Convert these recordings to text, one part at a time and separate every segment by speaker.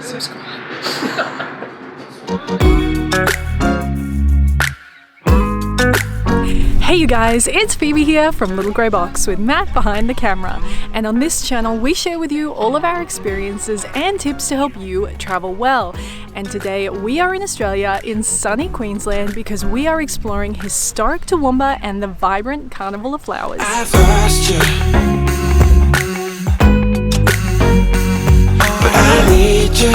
Speaker 1: subscribe. Hey you guys, it's Phoebe here from Little Grey Box with Matt behind the camera. And on this channel we share with you all of our experiences and tips to help you travel well. And today we are in Australia in sunny Queensland because we are exploring historic Toowoomba and the vibrant Carnival of Flowers.
Speaker 2: I've lost you, but I need you,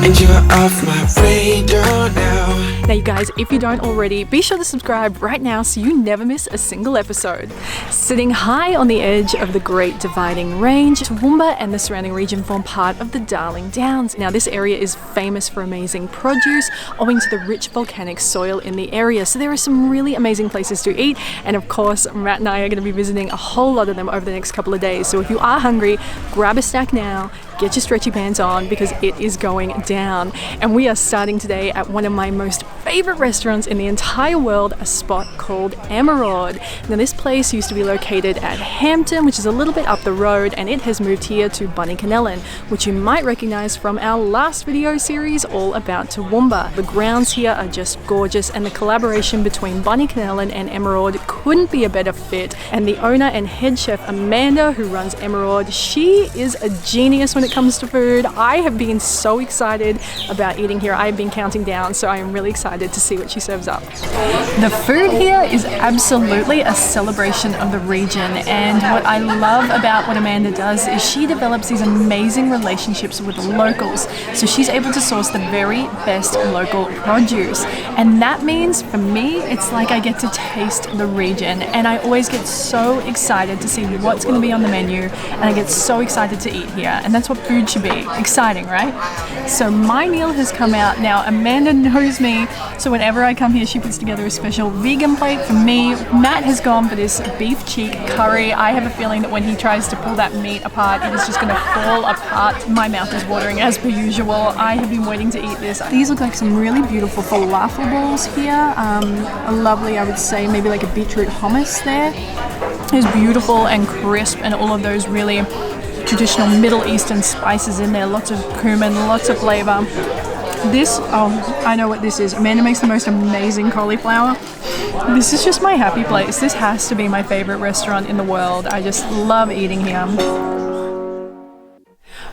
Speaker 2: and you're off my radar now.
Speaker 1: Now you guys, if you don't already, be sure to subscribe right now so you never miss a single episode. Sitting high on the edge of the Great Dividing Range, Toowoomba and the surrounding region form part of the Darling Downs. Now this area is famous for amazing produce owing to the rich volcanic soil in the area. So there are some really amazing places to eat, and of course Matt and I are going to be visiting a whole lot of them over the next couple of days. So if you are hungry, grab a snack now, get your stretchy pants on because it is going down. And we are starting today at one of my most favorite restaurants in the entire world, a spot called Emerald. Now this place used to be located at Hampton, which is a little bit up the road, and it has moved here to Bunnycanellan, which you might recognize from our last video series all about Toowoomba. The grounds here are just gorgeous, and the collaboration between Bunnycanellan and Emerald couldn't be a better fit. And the owner and head chef Amanda, who runs Emerald, she is a genius when it comes to food. I have been so excited about eating here. I've been counting down, so I am really excited to see what she serves up. The food here is absolutely a celebration of the region, and what I love about what Amanda does is she develops these amazing relationships with locals, so she's able to source the very best local produce, and that means for me it's like I get to taste the region, and I always get so excited to see what's going to be on the menu, and I get so excited to eat here, and that's what food should be. Exciting, right? So my meal has come out. Now Amanda knows me, so whenever I come here she puts together a special vegan plate for me. Matt has gone for this beef cheek curry. I have a feeling that when he tries to pull that meat apart it is just going to fall apart. My mouth is watering as per usual. I have been waiting to eat this. These look like some really beautiful falafel balls here. A lovely, I would say maybe like a beetroot hummus there. It's beautiful and crisp, and all of those really traditional Middle Eastern spices in there, lots of cumin, lots of flavor. This, oh, I know what this is. Amanda makes the most amazing cauliflower. This is just my happy place. This has to be my favorite restaurant in the world. I just love eating here.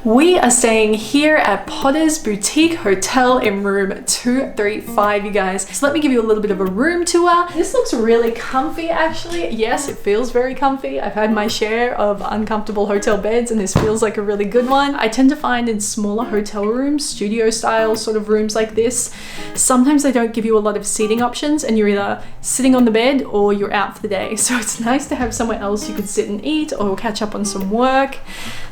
Speaker 1: We are staying here at Potter's Boutique Hotel in room 235, you guys. So let me give you a little bit of a room tour. This looks really comfy actually. Yes, it feels very comfy. I've had my share of uncomfortable hotel beds and this feels like a really good one. I tend to find in smaller hotel rooms, studio style sort of rooms like this, sometimes they don't give you a lot of seating options and you're either sitting on the bed or you're out for the day. So it's nice to have somewhere else you could sit and eat or catch up on some work.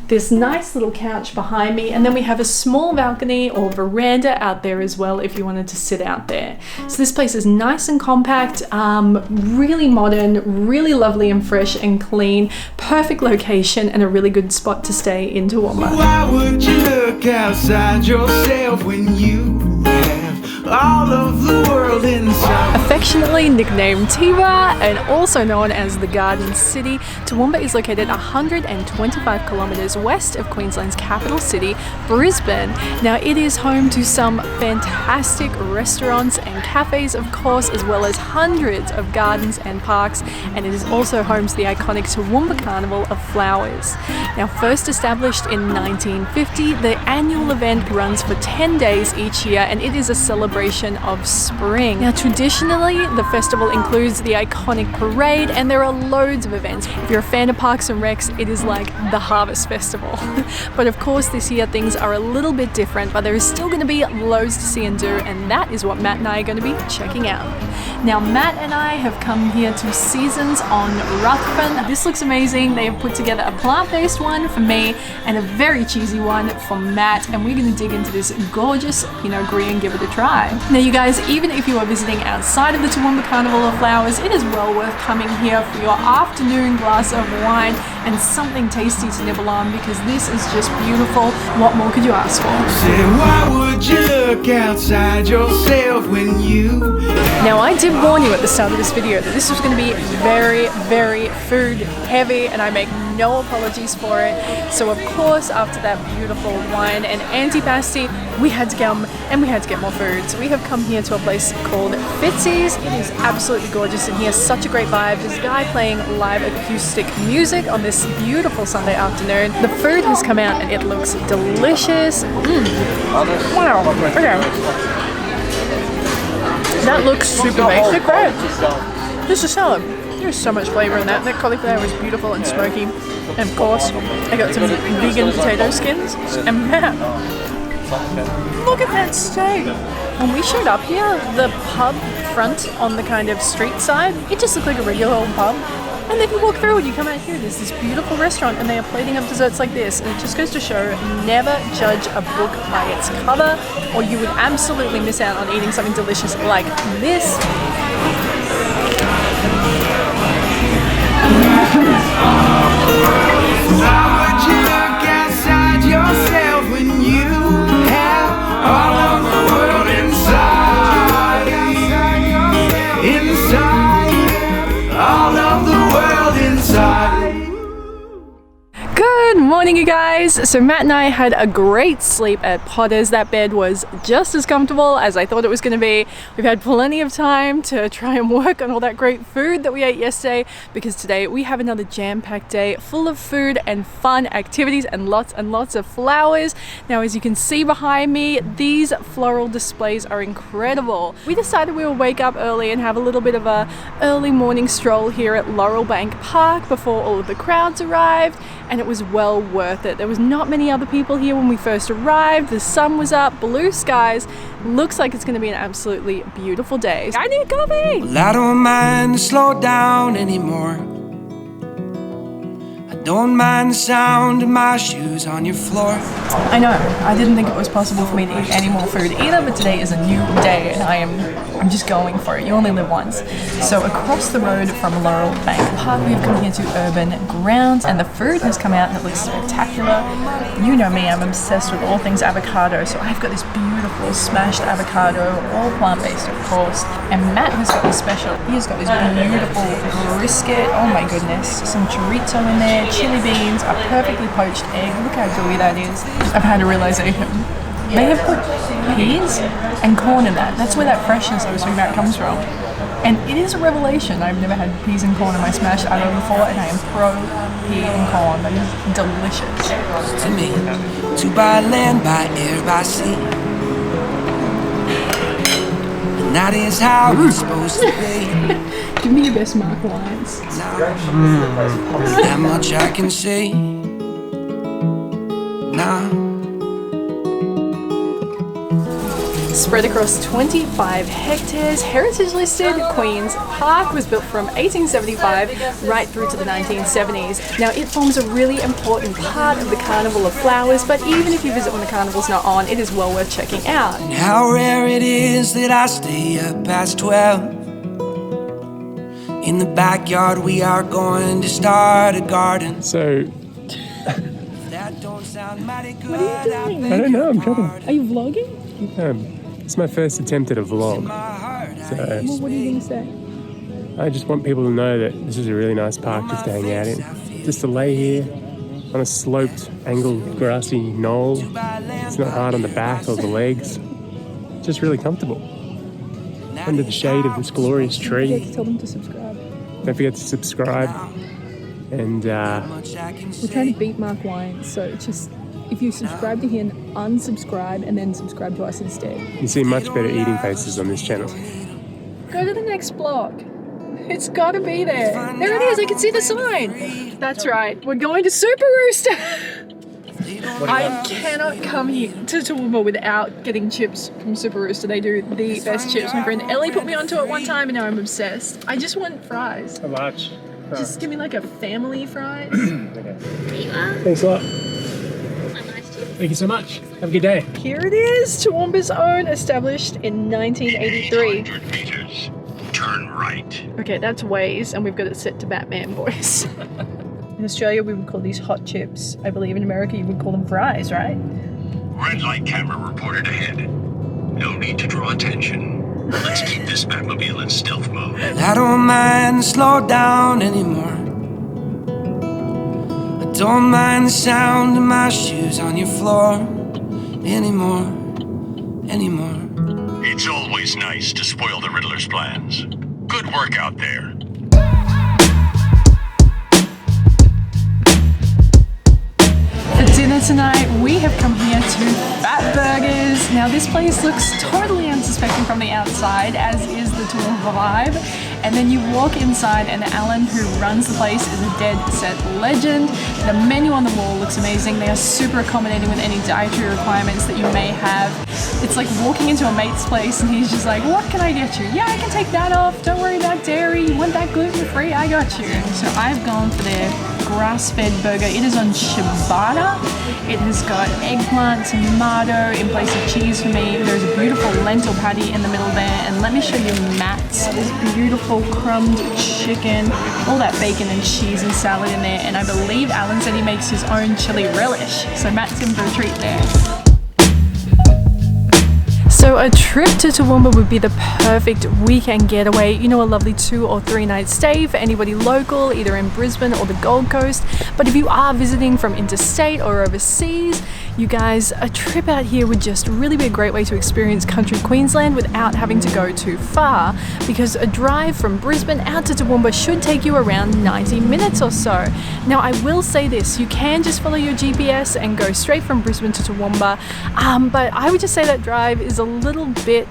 Speaker 1: This nice little couch behind me, and then we have a small balcony or veranda out there as well if you wanted to sit out there. So this place is nice and compact, really modern, really lovely and fresh and clean, perfect location and a really good spot to stay in Toowoomba.
Speaker 2: Why would you look outside yourself when you have all of the world inside?
Speaker 1: Affectionately nicknamed Tiva and also known as the Garden City, Toowoomba is located 125 kilometers west of Queensland's capital city, Brisbane. Now it is home to some fantastic restaurants and cafes, of course, as well as hundreds of gardens and parks, and it is also home to the iconic Toowoomba Carnival of Flowers. Now first established in 1950, the annual event runs for 10 days each year, and it is a celebration of spring. Now traditionally the festival includes the iconic parade, and there are loads of events. If you're a fan of Parks and Recs, it is like the Harvest Festival. But of course this year things are a little bit different, but there is still going to be loads to see and do, and that is what Matt and I are going to be checking out. Now Matt and I have come here to Seasons on Ruthven. This looks amazing. They have put together a plant-based one for me and a very cheesy one for Matt, and we're going to dig into this gorgeous Pinot Gris and give it a try. Now you guys, even if you are visiting outside of the Toowoomba Carnival of Flowers, it is well worth coming here for your afternoon glass of wine and something tasty to nibble on, because this is just beautiful. What more could you ask for?
Speaker 2: Say, why would you look outside yourself when you...
Speaker 1: Now, I did warn you at the start of this video that this was going to be very, very food heavy, and I make no apologies for it. So of course, after that beautiful wine and antipasti, we had to come and we had to get more food. So we have come here to a place called Bitsys. It is absolutely gorgeous in here, such a great vibe. There's a guy playing live acoustic music on this beautiful Sunday afternoon. The food has come out and it looks delicious. Wow, okay. That looks super basic, right? Just a salad. There's so much flavour in that. That cauliflower is beautiful and smoky. And of course, I got some vegan potato skins. And man, look at that steak. When we showed up here, the pub front on the kind of street side, it just looked like a regular old pub. And then you walk through and you come out here, there's this beautiful restaurant and they are plating up desserts like this. And it just goes to show, never judge a book by its cover, or you would absolutely miss out on eating something delicious like this.
Speaker 2: Why would you look outside yourself when you have all of the world inside? Inside, all of the world inside.
Speaker 1: Good morning, you guys. So Matt and I had a great sleep at Potter's. That bed was just as comfortable as I thought it was going to be. We've had plenty of time to try and work on all that great food that we ate yesterday, because today we have another jam-packed day full of food and fun activities and lots of flowers. Now, as you can see behind me, these floral displays are incredible. We decided we would wake up early and have a little bit of a early morning stroll here at Laurel Bank Park before all of the crowds arrived, and it was well worth it. There was not many other people here when we first arrived. The sun was up, blue skies. Looks like it's going to be an absolutely beautiful day. I need coffee!
Speaker 3: Well, I don't mind to slow down anymore. I don't mind the sound of my shoes on your floor.
Speaker 1: I know, I didn't think it was possible for me to eat any more food either, but today is a new day and I'm just going for it. You only live once. So across the road from Laurel Bank Park, we've come here to Urban Grounds, and the food has come out and it looks spectacular. You know me, I'm obsessed with all things avocado, so I've got this beautiful smashed avocado, all plant-based of course, and Matt has got this special. He has got this beautiful brisket, oh my goodness, some chorizo in there, chili beans, a perfectly poached egg. Look how gooey that is. I've had a realization. They have put peas and corn in that. That's where that freshness I was talking about comes from. And it is a revelation. I've never had peas and corn in my smashed avocado before, and I am pro pea and corn. That is delicious.
Speaker 3: To me, to by land, by air, by sea. And that is how it's supposed to be.
Speaker 1: Give me your best Mark lines.
Speaker 3: Now, that much I can say. Now.
Speaker 1: Spread across 25 hectares, heritage listed, Queen's Park was built from 1875 right through to the 1970s. Now, it forms a really important part of the Carnival of Flowers, but even if you visit when the carnival's not on, it is well worth checking out.
Speaker 3: And how rare it is that I stay up past 12. In the backyard we are going to start a garden.
Speaker 4: So,
Speaker 3: That don't sound mighty good.
Speaker 1: What are you doing?
Speaker 4: I don't know, I'm trying
Speaker 1: Are you vlogging?
Speaker 4: it's my first attempt at a vlog. So,
Speaker 1: Well, what are you going to say?
Speaker 4: I just want people to know that this is a really nice park just to hang out in. Just to lay here on a sloped, angled, grassy knoll. It's not hard on the back or the legs. Just really comfortable. Under the shade of this glorious tree.
Speaker 1: Tell them to subscribe.
Speaker 4: Don't forget to subscribe. And
Speaker 1: We're trying to beat Mark Wine, so it's just, if you subscribe to him, unsubscribe and then subscribe to us instead.
Speaker 4: you see much better eating faces on this channel.
Speaker 1: Go to the next block. It's got to be there. There it is. I can see the sign. That's right. We're going to Super Rooster. I cannot come here to Toowoomba without getting chips from Super Rooster. They do the best chips. My friend Ellie put me onto it one time and now I'm obsessed. I just want fries.
Speaker 4: A large.
Speaker 1: Just give me like a family fries.
Speaker 4: Okay. Thanks a lot. Thank you so much. Have a good day.
Speaker 1: Here it is, Toowoomba's own, established in 1983.
Speaker 5: 200 meters. Turn right.
Speaker 1: Okay, that's Waze, and we've got it set to Batman voice. In Australia, we would call these hot chips. I believe in America, you would call them fries, right?
Speaker 5: Red light camera reported ahead. No need to draw attention. Let's keep this Batmobile in stealth mode.
Speaker 3: I don't mind slow down anymore. I don't mind the sound of my shoes on your floor anymore.
Speaker 5: It's always nice to spoil the Riddler's plans. Good work out there.
Speaker 1: For dinner tonight, we have come here to Fat Burgers. Now this place looks totally unsuspecting from the outside, as is the Toowoomba vibe. And then you walk inside and Alan, who runs the place, is a dead set legend. The menu on the wall looks amazing. They are super accommodating with any dietary requirements that you may have. It's like walking into a mate's place and he's just like, what can I get you? Yeah, I can take that off. Don't worry about dairy. You want that gluten-free? I got you. So I've gone for their grass-fed burger. It is on ciabatta. It has got eggplant, tomato in place of cheese for me. There's a beautiful lentil patty in the middle there. And let me show you Matt's. This beautiful crumbed chicken, all that bacon and cheese and salad in there. And I believe Alan said he makes his own chili relish. So Matt's in for a treat there. So a trip to Toowoomba would be the perfect weekend getaway. You know, a lovely 2 or 3 night stay for anybody local, either in Brisbane or the Gold Coast. But if you are visiting from interstate or overseas, you guys, a trip out here would just really be a great way to experience country Queensland without having to go too far, because a drive from Brisbane out to Toowoomba should take you around 90 minutes or so. Now, I will say this, you can just follow your GPS and go straight from Brisbane to Toowoomba, but I would just say that drive is a little bit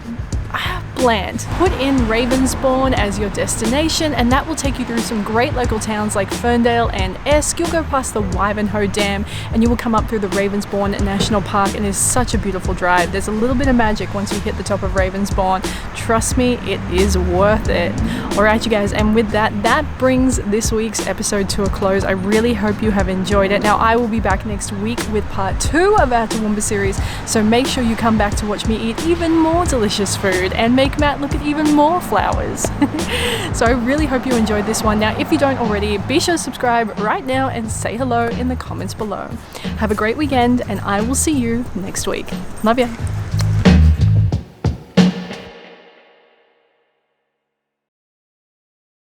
Speaker 1: bland. Put in Ravensbourne as your destination and that will take you through some great local towns like Ferndale and Esk. You'll go past the Wivenhoe Dam and you will come up through the Ravensbourne National Park, and it's such a beautiful drive. There's a little bit of magic once you hit the top of Ravensbourne. Trust me, it is worth it. Alright you guys, and with that brings this week's episode to a close. I really hope you have enjoyed it. Now I will be back next week with part 2 of our Toowoomba series, so make sure you come back to watch me eat even more delicious food and make Matt look at even more flowers. So I really hope you enjoyed this one. Now if you don't already, be sure to subscribe right now and say hello in the comments below. Have a great weekend and I will see you next week. Love ya.